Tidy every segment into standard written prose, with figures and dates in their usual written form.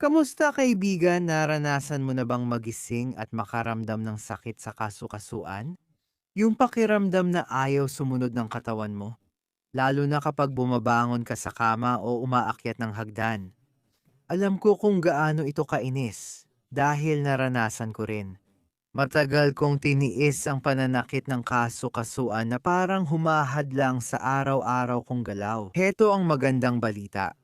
Kamusta kaibigan, naranasan mo na bang magising at makaramdam ng sakit sa kasukasuan? Yung pakiramdam na ayaw sumunod ng katawan mo, lalo na kapag bumabangon ka sa kama o umaakyat ng hagdan. Alam ko kung gaano ito kainis dahil naranasan ko rin. Matagal kong tiniis ang pananakit ng kasukasuan na parang humahad lang sa araw-araw kong galaw. Heto ang magandang balita.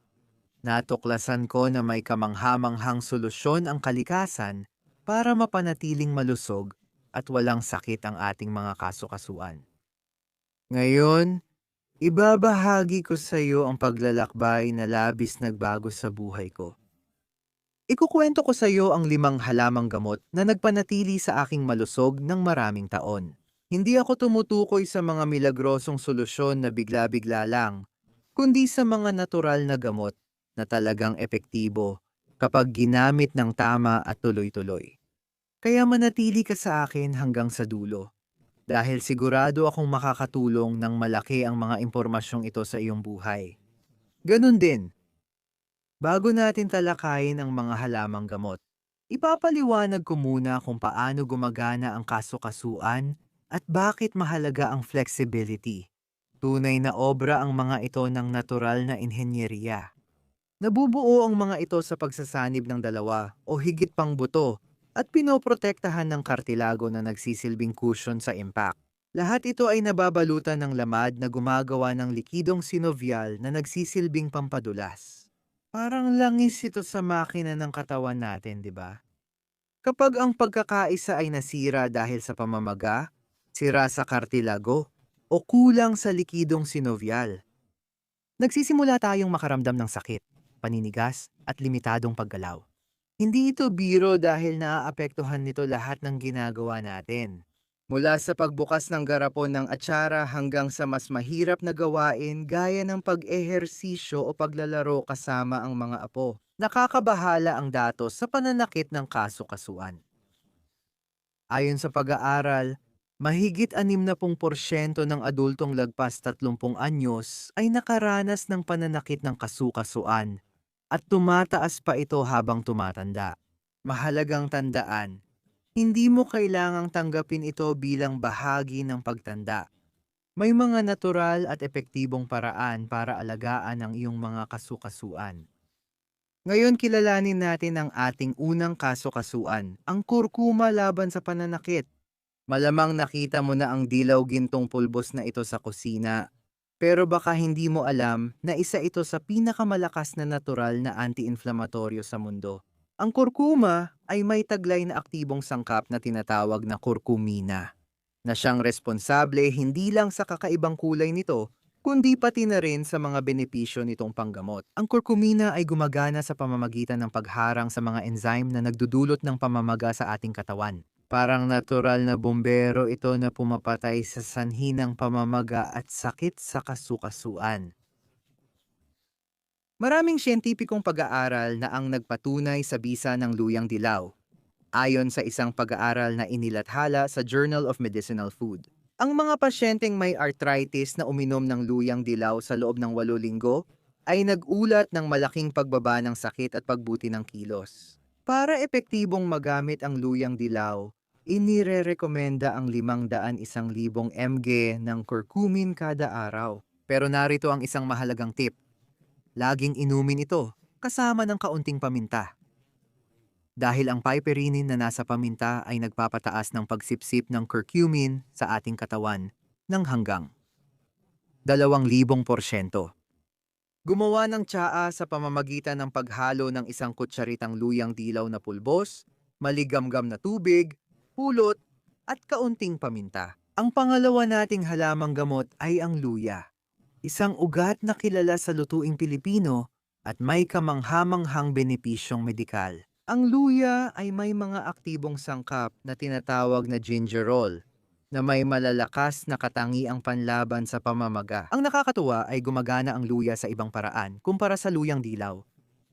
Natuklasan ko na may kamanghamanghang solusyon ang kalikasan para mapanatiling malusog at walang sakit ang ating mga kasukasuan. Ngayon, ibabahagi ko sa iyo ang paglalakbay na labis nagbago sa buhay ko. Ikukuwento ko sa iyo ang 5 halamang gamot na nagpanatili sa aking malusog ng maraming taon. Hindi ako tumutukoy sa mga milagrosong solusyon na bigla-bigla lang, kundi sa mga natural na gamot na talagang epektibo kapag ginamit ng tama at tuloy-tuloy. Kaya manatili ka sa akin hanggang sa dulo dahil sigurado akong makakatulong ng malaki ang mga impormasyong ito sa iyong buhay. Ganun din, bago natin talakayin ang mga halamang gamot, ipapaliwanag ko muna kung paano gumagana ang kasukasuan at bakit mahalaga ang flexibility. Tunay na obra ang mga ito ng natural na inhenyeriya. Nabubuo ang mga ito sa pagsasanib ng dalawa o higit pang buto at pinoprotektahan ng kartilago na nagsisilbing cushion sa impact. Lahat ito ay nababalutan ng lamad na gumagawa ng likidong sinovial na nagsisilbing pampadulas. Parang langis ito sa makina ng katawan natin, di ba? Kapag ang pagkakaisa ay nasira dahil sa pamamaga, sira sa kartilago, o kulang sa likidong sinovial, nagsisimula tayong makaramdam ng sakit, paninigas, at limitadong paggalaw. Hindi ito biro dahil naaapektuhan nito lahat ng ginagawa natin. Mula sa pagbukas ng garapon ng atsara hanggang sa mas mahirap na gawain gaya ng pag-ehersisyo o paglalaro kasama ang mga apo. Nakakabahala ang datos sa pananakit ng kasukasuan. Ayon sa pag-aaral, mahigit 60% ng adultong lagpas 30 anyos ay nakaranas ng pananakit ng kasukasuan at tumataas pa ito habang tumatanda. Mahalagang tandaan, hindi mo kailangang tanggapin ito bilang bahagi ng pagtanda. May mga natural at epektibong paraan para alagaan ang iyong mga kasukasuan. Ngayon kilalanin natin ang ating unang kasukasuan, ang kurkuma laban sa pananakit. Malamang nakita mo na ang dilaw gintong pulbos na ito sa kusina. Pero baka hindi mo alam na isa ito sa pinakamalakas na natural na anti-inflamatoryo sa mundo. Ang kurkuma ay may taglay na aktibong sangkap na tinatawag na kurkumina, na siyang responsable hindi lang sa kakaibang kulay nito, kundi pati na rin sa mga benepisyo nitong panggamot. Ang kurkumina ay gumagana sa pamamagitan ng pagharang sa mga enzyme na nagdudulot ng pamamaga sa ating katawan. Parang natural na bombero ito na pumapatay sa sanhi ng pamamaga at sakit sa kasukasuan. Maraming siyentipikong pag-aaral na ang nagpatunay sa bisa ng luyang dilaw, ayon sa isang pag-aaral na inilathala sa Journal of Medicinal Food. Ang mga pasyenteng may arthritis na uminom ng luyang dilaw sa loob ng 8 linggo ay nag-ulat ng malaking pagbaba ng sakit at pagbuti ng kilos. Para epektibong magamit ang luyang dilaw, inirerekomenda ang 501,000 mg ng curcumin kada araw. Pero narito ang isang mahalagang tip. Laging inumin ito kasama ng kaunting paminta. Dahil ang piperinin na nasa paminta ay nagpapataas ng pagsipsip ng curcumin sa ating katawan ng hanggang 2,000%. Gumawa ng tsaa sa pamamagitan ng paghalo ng 1 kutsaritang luyang dilaw na pulbos, maligamgam na tubig, pulot, at kaunting paminta. Ang pangalawa nating halamang gamot ay ang luya. Isang ugat na kilala sa lutuing Pilipino at may kamanghamanghang benepisyong medikal. Ang luya ay may mga aktibong sangkap na tinatawag na gingerol na may malalakas na katangiang panlaban sa pamamaga. Ang nakakatuwa ay gumagana ang luya sa ibang paraan kumpara sa luyang dilaw.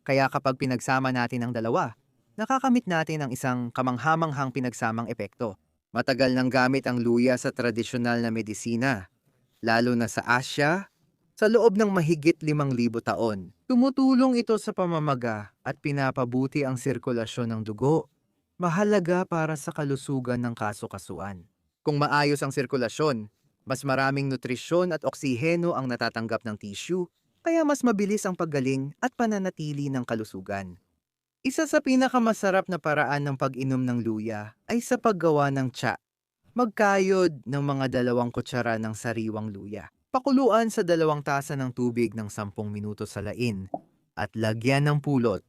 Kaya kapag pinagsama natin ang dalawa, nakakamit natin ang isang kamanghamanghang pinagsamang epekto. Matagal nang gamit ang luya sa tradisyonal na medisina, lalo na sa Asya, sa loob ng mahigit 5,000 taon. Tumutulong ito sa pamamaga at pinapabuti ang sirkulasyon ng dugo, mahalaga para sa kalusugan ng kasukasuan. Kung maayos ang sirkulasyon, mas maraming nutrisyon at oksiheno ang natatanggap ng tissue, kaya mas mabilis ang paggaling at pananatili ng kalusugan. Isa sa pinakamasarap na paraan ng pag-inom ng luya ay sa paggawa ng tsa. Magkayod ng mga 2 kutsara ng sariwang luya. Pakuluan sa 2 tasa ng tubig ng 10 minuto sa lain at lagyan ng pulot.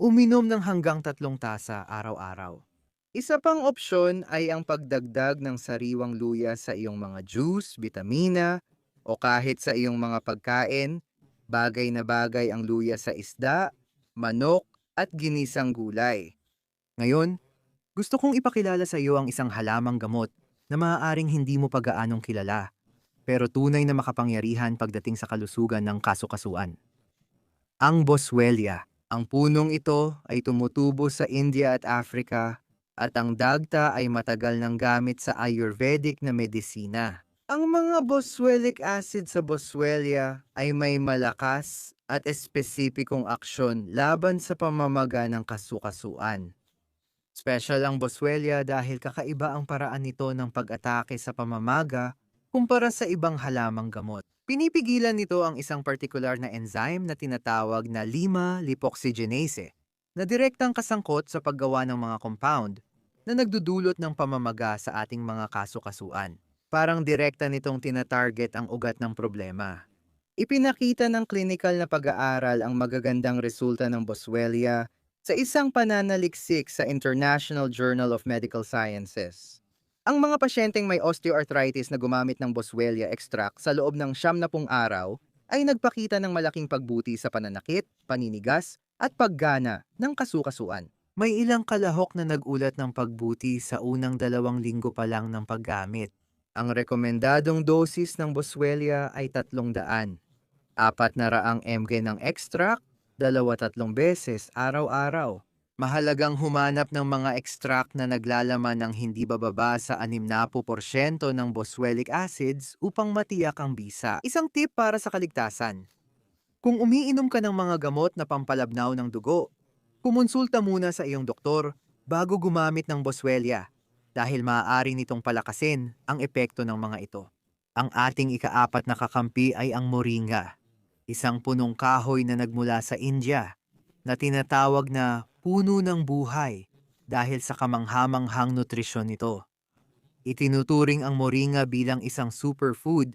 Uminom ng hanggang 3 tasa araw-araw. Isa pang opsyon ay ang pagdagdag ng sariwang luya sa iyong mga juice, bitamina, o kahit sa iyong mga pagkain. Bagay na bagay ang luya sa isda, manok, at ginisang gulay. Ngayon, gusto kong ipakilala sa iyo ang isang halamang gamot na maaaring hindi mo pa gaanong kilala, pero tunay na makapangyarihan pagdating sa kalusugan ng kasukasuan. Ang Boswellia. Ang punong ito ay tumutubo sa India at Africa at ang dagta ay matagal nang gamit sa Ayurvedic na medisina. Ang mga boswellic acid sa Boswellia ay may malakas at espesipikong aksyon laban sa pamamaga ng kasukasuan. Special ang Boswellia dahil kakaiba ang paraan nito ng pag-atake sa pamamaga kumpara sa ibang halamang gamot. Pinipigilan nito ang isang partikular na enzyme na tinatawag na 5-lipoxygenase na direktang kasangkot sa paggawa ng mga compound na nagdudulot ng pamamaga sa ating mga kasukasuan. Parang direkta nitong tinatarget ang ugat ng problema. Ipinakita ng clinical na pag-aaral ang magagandang resulta ng Boswellia sa isang pananaliksik sa International Journal of Medical Sciences. Ang mga pasyenteng may osteoarthritis na gumamit ng Boswellia extract sa loob ng 90 araw ay nagpakita ng malaking pagbuti sa pananakit, paninigas, at paggana ng kasukasuan. May ilang kalahok na nagulat ng pagbuti sa unang 2 linggo pa lang ng paggamit. Ang rekomendadong dosis ng Boswellia ay 300. 400 mg ng extract, 2-3 beses araw-araw. Mahalagang humanap ng mga extract na naglalaman ng hindi bababa sa 60% ng boswellic acids upang matiyak ang bisa. Isang tip para sa kaligtasan. Kung umiinom ka ng mga gamot na pampalabnaw ng dugo, kumonsulta muna sa iyong doktor bago gumamit ng Boswellia dahil maaari nitong palakasin ang epekto ng mga ito. Ang ating ika-4 na kakampi ay ang moringa, isang punong kahoy na nagmula sa India na tinatawag na puno ng buhay dahil sa kamanghamanghang nutrisyon nito. Itinuturing ang moringa bilang isang superfood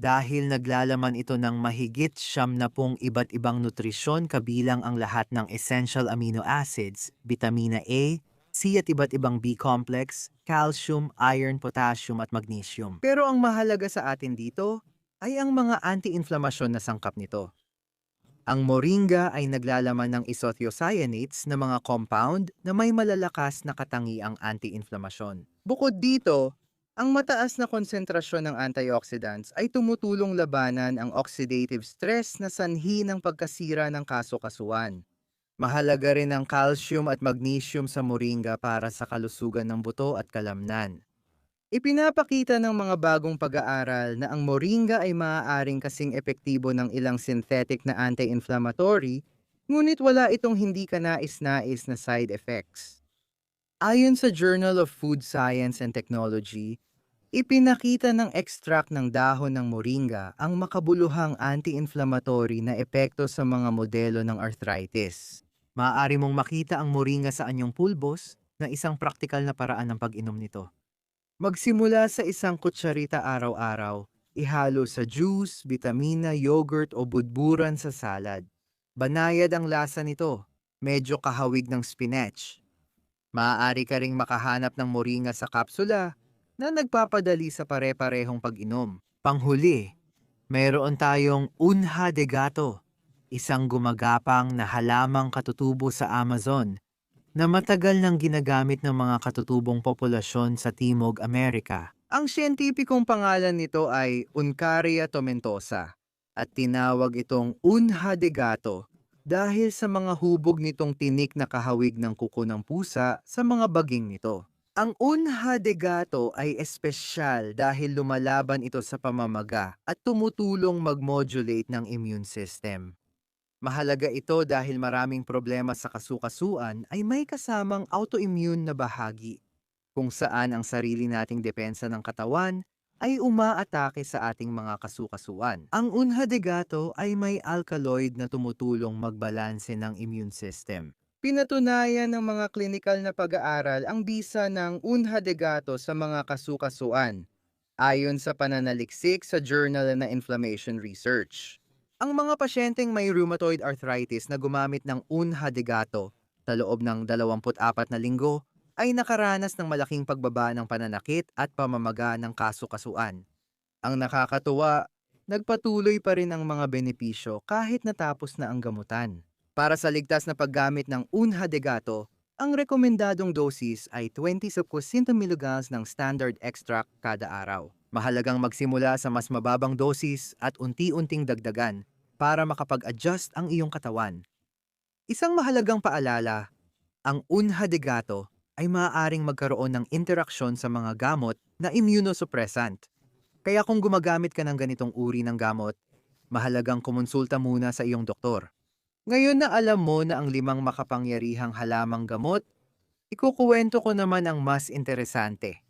dahil naglalaman ito ng mahigit 70 iba't ibang nutrisyon kabilang ang lahat ng essential amino acids, vitamina A, C at iba't ibang B-complex, calcium, iron, potassium at magnesium. Pero ang mahalaga sa atin dito ay ang mga anti-inflamasyon na sangkap nito. Ang moringa ay naglalaman ng isothiocyanates na mga compound na may malalakas na katangiang anti-inflamasyon. Bukod dito, ang mataas na konsentrasyon ng antioxidants ay tumutulong labanan ang oxidative stress na sanhi ng pagkasira ng kasukasuan. Mahalaga rin ang calcium at magnesium sa moringa para sa kalusugan ng buto at kalamnan. Ipinapakita ng mga bagong pag-aaral na ang moringa ay maaaring kasing epektibo ng ilang synthetic na anti-inflammatory, ngunit wala itong hindi kanais-nais na side effects. Ayon sa Journal of Food Science and Technology, ipinakita ng extract ng dahon ng moringa ang makabuluhang anti-inflammatory na epekto sa mga modelo ng arthritis. Maaari mong makita ang moringa sa anyong pulbos na isang praktikal na paraan ng pag-inom nito. Magsimula sa 1 kutsarita araw-araw, ihalo sa juice, bitamina, yogurt o budburan sa salad. Banayad ang lasa nito, medyo kahawig ng spinach. Maaari ka ring makahanap ng moringa sa kapsula na nagpapadali sa pare-parehong pag-inom. Panghuli, mayroon tayong unha de gato, isang gumagapang na halamang katutubo sa Amazon na matagal nang ginagamit ng mga katutubong populasyon sa Timog Amerika. Ang siyentipikong pangalan nito ay Uncaria tomentosa at tinawag itong unha de gato dahil sa mga hubog nitong tinik na kahawig ng kuko ng pusa sa mga baging nito. Ang unha de gato ay espesyal dahil lumalaban ito sa pamamaga at tumutulong mag-modulate ng immune system. Mahalaga ito dahil maraming problema sa kasukasuan ay may kasamang autoimmune na bahagi, kung saan ang sarili nating depensa ng katawan ay umaatake sa ating mga kasukasuan. Ang unha de gato ay may alkaloid na tumutulong magbalanse ng immune system. Pinatunayan ng mga klinikal na pag-aaral ang bisa ng unha de gato sa mga kasukasuan, ayon sa pananaliksik sa Journal na Inflammation Research. Ang mga pasyenteng may rheumatoid arthritis na gumamit ng unha de gato sa loob ng 24 na linggo ay nakaranas ng malaking pagbaba ng pananakit at pamamaga ng kasukasuan. Ang nakakatuwa, nagpatuloy pa rin ang mga benepisyo kahit natapos na ang gamutan. Para sa ligtas na paggamit ng unha de gato, ang rekomendadong dosis ay 20 mg ng standard extract kada araw. Mahalagang magsimula sa mas mababang dosis at unti-unting dagdagan para makapag-adjust ang iyong katawan. Isang mahalagang paalala, ang unha de gato ay maaaring magkaroon ng interaksyon sa mga gamot na immunosuppressant. Kaya kung gumagamit ka ng ganitong uri ng gamot, mahalagang kumonsulta muna sa iyong doktor. Ngayon na alam mo na ang 5 makapangyarihang halamang gamot, ikukuwento ko naman ang mas interesante,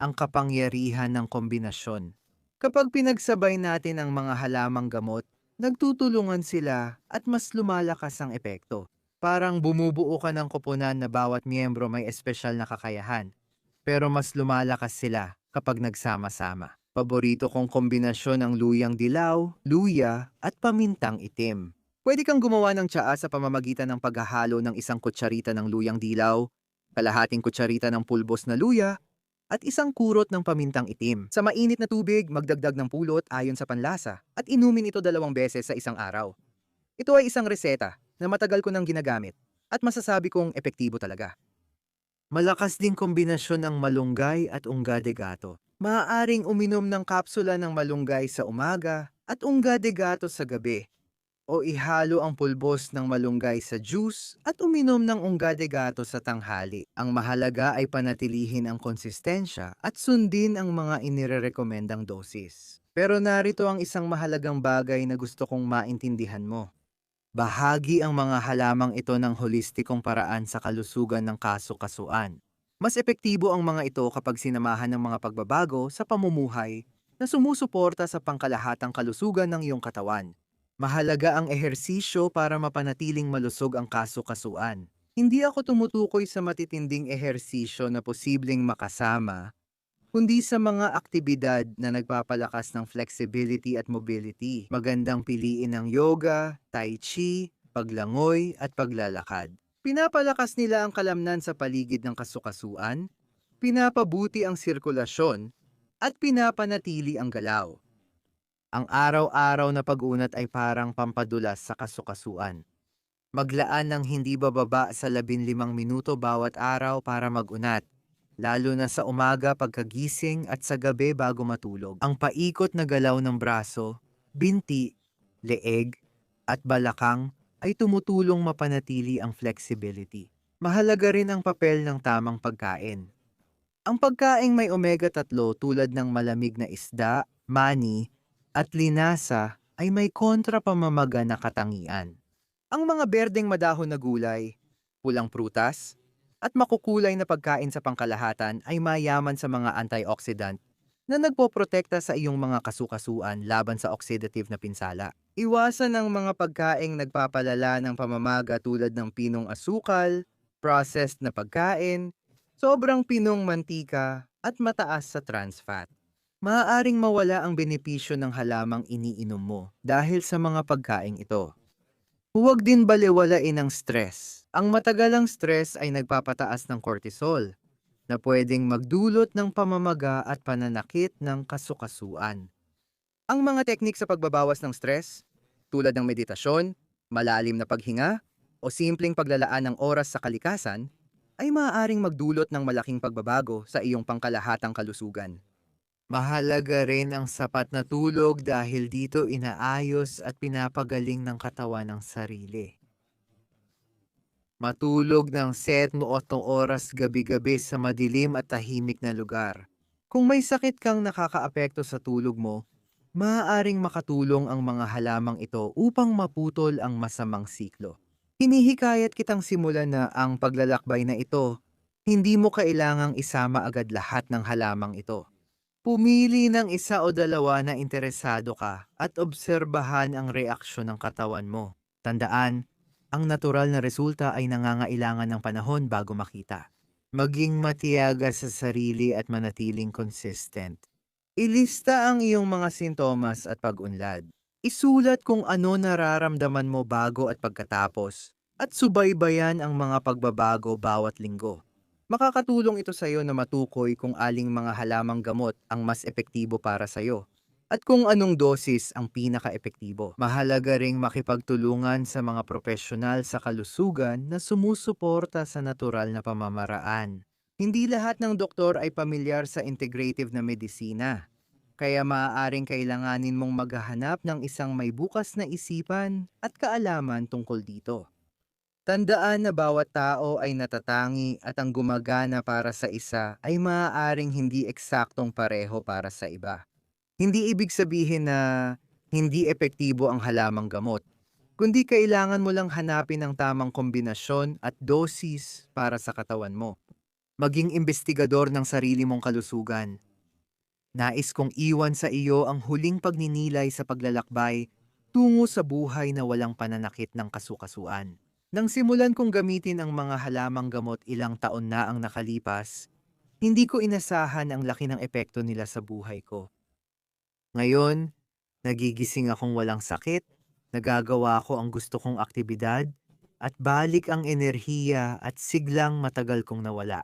ang kapangyarihan ng kombinasyon. Kapag pinagsabay natin ang mga halamang gamot, nagtutulungan sila at mas lumalakas ang epekto. Parang bumubuo ka ng koponan na bawat miyembro may espesyal na kakayahan, pero mas lumalakas sila kapag nagsama-sama. Paborito kong kombinasyon ang luyang dilaw, luya, at pamintang itim. Pwede kang gumawa ng tsaa sa pamamagitan ng paghahalo ng 1 kutsarita ng luyang dilaw, kalahating kutsarita ng pulbos na luya, at 1 kurot ng pamintang itim. Sa mainit na tubig, magdagdag ng pulot ayon sa panlasa at inumin ito 2 beses sa isang araw. Ito ay isang reseta na matagal ko nang ginagamit at masasabi kong epektibo talaga. Malakas ding kombinasyon ng malunggay at ungga de gato. Maaaring uminom ng kapsula ng malunggay sa umaga at ungga de gato sa gabi, o ihalo ang pulbos ng malunggay sa juice at uminom ng ungga de gato sa tanghali. Ang mahalaga ay panatilihin ang konsistensya at sundin ang mga inirerekomendang dosis. Pero narito ang isang mahalagang bagay na gusto kong maintindihan mo. Bahagi ang mga halamang ito ng holistikong paraan sa kalusugan ng kasukasuan. Mas epektibo ang mga ito kapag sinamahan ng mga pagbabago sa pamumuhay na sumusuporta sa pangkalahatang kalusugan ng iyong katawan. Mahalaga ang ehersisyo para mapanatiling malusog ang kasukasuan. Hindi ako tumutukoy sa matitinding ehersisyo na posibleng makasama, kundi sa mga aktibidad na nagpapalakas ng flexibility at mobility. Magandang piliin ng yoga, tai chi, paglangoy at paglalakad. Pinapalakas nila ang kalamnan sa paligid ng kasukasuan, pinapabuti ang sirkulasyon, at pinapanatili ang galaw. Ang araw-araw na pag-unat ay parang pampadulas sa kasukasuan. Maglaan ng hindi bababa sa 15 minuto bawat araw para mag-unat, lalo na sa umaga pagkagising at sa gabi bago matulog. Ang paikot na galaw ng braso, binti, leeg, at balakang ay tumutulong mapanatili ang flexibility. Mahalaga rin ang papel ng tamang pagkain. Ang pagkaing may omega-3 tulad ng malamig na isda, mani, at linasa ay may kontrapamamaga na katangian. Ang mga berdeng madahon na gulay, pulang prutas, at makukulay na pagkain sa pangkalahatan ay mayaman sa mga antioxidant na nagpoprotekta sa iyong mga kasukasuan laban sa oxidative na pinsala. Iwasan ang mga pagkaing nagpapalala ng pamamaga tulad ng pinong asukal, processed na pagkain, sobrang pinong mantika, at mataas sa trans fat. Maaaring mawala ang benepisyo ng halamang iniinom mo dahil sa mga pagkaing ito. Huwag din balewalain ang stress. Ang matagalang stress ay nagpapataas ng cortisol, na pwedeng magdulot ng pamamaga at pananakit ng kasukasuan. Ang mga teknik sa pagbabawas ng stress, tulad ng meditasyon, malalim na paghinga, o simpleng paglalaan ng oras sa kalikasan, ay maaaring magdulot ng malaking pagbabago sa iyong pangkalahatang kalusugan. Mahalaga rin ang sapat na tulog dahil dito inaayos at pinapagaling ng katawan ng sarili. Matulog ng 7 o 8 oras gabi-gabi sa madilim at tahimik na lugar. Kung may sakit kang nakakaapekto sa tulog mo, maaaring makatulong ang mga halamang ito upang maputol ang masamang siklo. Hinihikayat kitang simulan na ang paglalakbay na ito. Hindi mo kailangang isama agad lahat ng halamang ito. Pumili ng 1 o 2 na interesado ka at obserbahan ang reaksyon ng katawan mo. Tandaan, ang natural na resulta ay nangangailangan ng panahon bago makita. Maging matiyaga sa sarili at manatiling consistent. Ilista ang iyong mga sintomas at pag-unlad. Isulat kung ano nararamdaman mo bago at pagkatapos, at subaybayan ang mga pagbabago bawat linggo. Makakatulong ito sa iyo na matukoy kung aling mga halamang gamot ang mas epektibo para sa iyo at kung anong dosis ang pinaka-epektibo. Mahalaga ring makipagtulungan sa mga profesional sa kalusugan na sumusuporta sa natural na pamamaraan. Hindi lahat ng doktor ay pamilyar sa integrative na medisina, kaya maaaring kailanganin mong maghahanap ng isang may bukas na isipan at kaalaman tungkol dito. Tandaan na bawat tao ay natatangi at ang gumagana para sa isa ay maaaring hindi eksaktong pareho para sa iba. Hindi ibig sabihin na hindi epektibo ang halamang gamot, kundi kailangan mo lang hanapin ang tamang kombinasyon at dosis para sa katawan mo. Maging investigador ng sarili mong kalusugan. Nais kong iwan sa iyo ang huling pagninilay sa paglalakbay tungo sa buhay na walang pananakit ng kasukasuan. Nang simulan kong gamitin ang mga halamang gamot ilang taon na ang nakalipas, hindi ko inasahan ang laki ng epekto nila sa buhay ko. Ngayon, nagigising akong walang sakit, nagagawa ko ang gusto kong aktibidad, at balik ang enerhiya at siglang matagal kong nawala.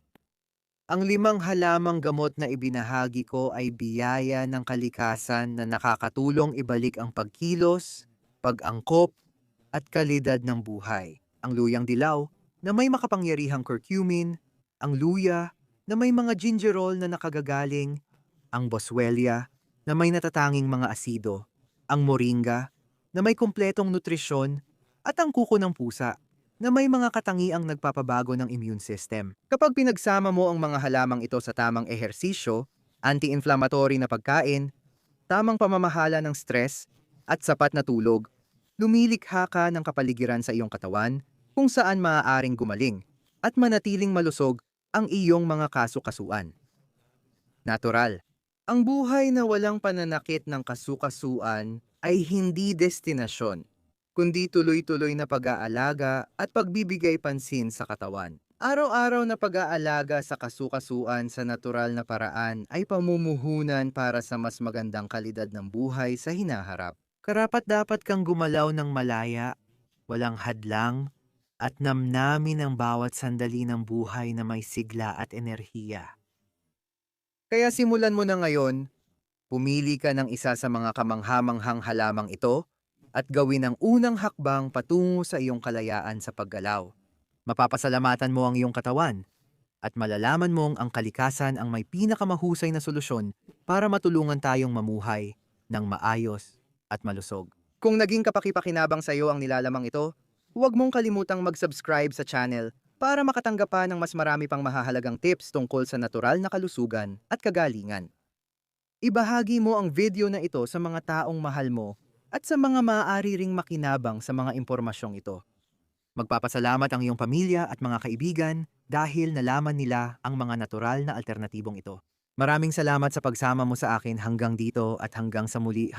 Ang 5 halamang gamot na ibinahagi ko ay biyaya ng kalikasan na nakakatulong ibalik ang pagkilos, pag-angkop, at kalidad ng buhay. Ang luyang dilaw na may makapangyarihang curcumin, ang luya na may mga gingerol na nakagagaling, ang boswellia na may natatanging mga asido, ang moringa na may kumpletong nutrisyon, at ang kuko ng pusa na may mga katangiang nagpapabago ng immune system. Kapag pinagsama mo ang mga halamang ito sa tamang ehersisyo, anti-inflammatory na pagkain, tamang pamamahala ng stress, at sapat na tulog, lumilikha ka ng kapaligiran sa iyong katawan kung saan maaaring gumaling at manatiling malusog ang iyong mga kasukasuan. Natural. Ang buhay na walang pananakit ng kasukasuan ay hindi destinasyon, kundi tuloy-tuloy na pag-aalaga at pagbibigay pansin sa katawan. Araw-araw na pag-aalaga sa kasukasuan sa natural na paraan ay pamumuhunan para sa mas magandang kalidad ng buhay sa hinaharap. Karapat-dapat kang gumalaw ng malaya, walang hadlang, at namnamin ang bawat sandali ng buhay na may sigla at enerhiya. Kaya simulan mo na ngayon, pumili ka ng isa sa mga kamanghamanghang halamang ito at gawin ang unang hakbang patungo sa iyong kalayaan sa paggalaw. Mapapasalamatan mo ang iyong katawan at malalaman mong ang kalikasan ang may pinakamahusay na solusyon para matulungan tayong mamuhay ng maayos at malusog. Kung naging kapakipakinabang sa iyo ang nilalamang ito, huwag mong kalimutang mag-subscribe sa channel para makatanggap pa ng mas marami pang mahahalagang tips tungkol sa natural na kalusugan at kagalingan. Ibahagi mo ang video na ito sa mga taong mahal mo at sa mga maaari ring makinabang sa mga impormasyong ito. Magpapasalamat ang iyong pamilya at mga kaibigan dahil nalaman nila ang mga natural na alternatibong ito. Maraming salamat sa pagsama mo sa akin hanggang dito at hanggang sa muli.